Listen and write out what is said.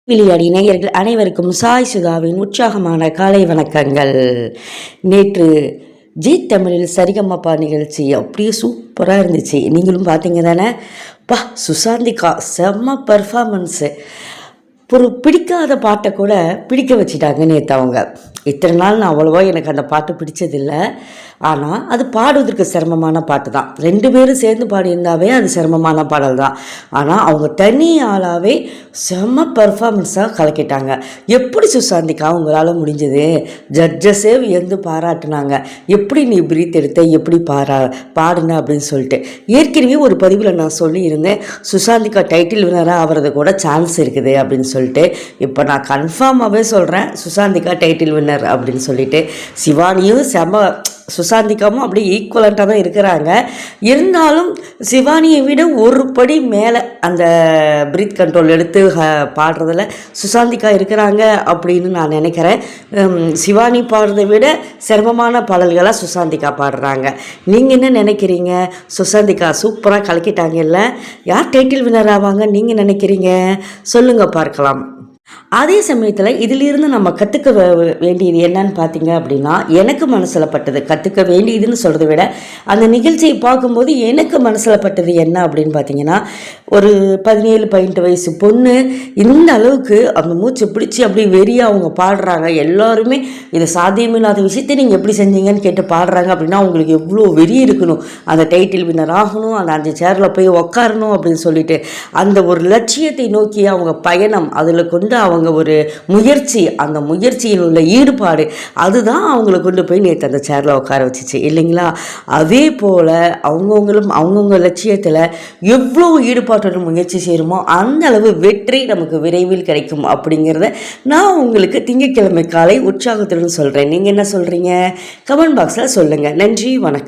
விளையாடி நேயர்கள் அனைவருக்கும் சாய் சுதாவின் உற்சாகமான காலை வணக்கங்கள். நேற்று ஜி தமிழில் சரிகமப்பா நிகழ்ச்சி அப்படியே சூப்பராக இருந்துச்சு. நீங்களும் பார்த்தீங்க தானே? சுசாந்திகா செம்ம பர்ஃபார்மன்ஸு. ஒரு பிடிக்காத பாட்டை கூட பிடிக்க வச்சுட்டாங்க நேற்று அவங்க. இத்தனை நாள் நான் அவ்வளோவா எனக்கு அந்த பாட்டு பிடிச்சதில்லை. ஆனால் அது பாடுவதற்கு சிரமமான பாட்டு தான். 2 பேரும் சேர்ந்து பாடியிருந்தாவே அது சிரமமான பாடல் தான். ஆனால் அவங்க தனி ஆளாகவே செம்ம பர்ஃபார்மன்ஸாக கலக்கிட்டாங்க. எப்படி சுசாந்திக்கா உங்களால் முடிஞ்சது? ஜட்ஜஸே வியந்து பாராட்டினாங்க. எப்படி நீ பிரீத் எடுத்த, எப்படி பாடுன அப்படின்னு சொல்லிட்டு. ஏற்கனவே ஒரு பதிவில் நான் சொல்லியிருந்தேன், சுசாந்திகா டைட்டில் வினராக ஆகிறது கூட சான்ஸ் இருக்குது அப்படின்னு சொல்லிட்டு. இப்போ நான் கன்ஃபார்மாகவே சொல்கிறேன், சுசாந்திகா டைட்டில் வின்னர் அப்படின்னு சொல்லிட்டு. சிவானியும் சுசாந்திகாவும் அப்படியே ஈக்குவலண்ட்டாக தான் இருக்கிறாங்க. இருந்தாலும் சிவானியை விட ஒரு படி மேலே அந்த பிரீத் கண்ட்ரோல் எடுத்து பாடுறதில் சுசாந்திகா இருக்கிறாங்க அப்படின்னு நான் நினைக்கிறேன். சிவானி பாடுறதை விட சிரமமான பாடல்களாக சுசாந்திகா பாடுறாங்க. நீங்கள் என்ன நினைக்கிறீங்க? சுசாந்திகா சூப்பராக கலக்கிட்டாங்க இல்லை? யார் டைட்டில் வின்னர் ஆவாங்க நீங்கள் நினைக்கிறீங்க? சொல்லுங்கள் பார்க்கலாம். அதே சமயத்தில் இதிலிருந்து நம்ம கற்றுக்க வேண்டியது என்னன்னு பார்த்தீங்க அப்படின்னா, எனக்கு மனசில் பட்டது, கற்றுக்க வேண்டியதுன்னு சொல்கிறத விட அந்த நிகழ்ச்சியை பார்க்கும்போது எனக்கு மனசில் பட்டது என்ன அப்படின்னு பார்த்தீங்கன்னா, ஒரு 17-18 வயசு பொண்ணு இந்த அளவுக்கு அந்த மூச்சை பிடிச்சி அப்படி வெறியாக அவங்க பாடுறாங்க. எல்லாருமே இது சாத்தியமில்லாத விஷயத்தை நீங்கள் எப்படி செஞ்சீங்கன்னு கேட்டு பாடுறாங்க அப்படின்னா அவங்களுக்கு எவ்வளோ வெறி இருக்கணும். அந்த டைட்டில் வின்னர் ஆகணும், அந்த 5 சேரில் போய் உக்காரணும் அப்படின்னு சொல்லிட்டு அந்த ஒரு லட்சியத்தை நோக்கி அவங்க பயணம், அதில் கொண்டு அவங்க ஒரு முயற்சி, அந்த முயற்சியில் உள்ள ஈடுபாடு, அதுதான் அவங்கள கொண்டு போய் நேற்று அந்த சேரில் உட்கார வச்சிச்சு இல்லைங்களா? அதே போல் அவங்கவுங்க லட்சியத்தில் எவ்வளோ ஈடுபாட்டோட முயற்சி செய்கிறோமோ அந்த அளவு வெற்றி நமக்கு விரைவில் கிடைக்கும் அப்படிங்கிறத நான் உங்களுக்கு திங்கட்கிழமை காலை உற்சாகத்துடன் சொல்கிறேன். நீங்கள் என்ன சொல்கிறீங்க? கமெண்ட் பாக்ஸில் சொல்லுங்கள். நன்றி, வணக்கம்.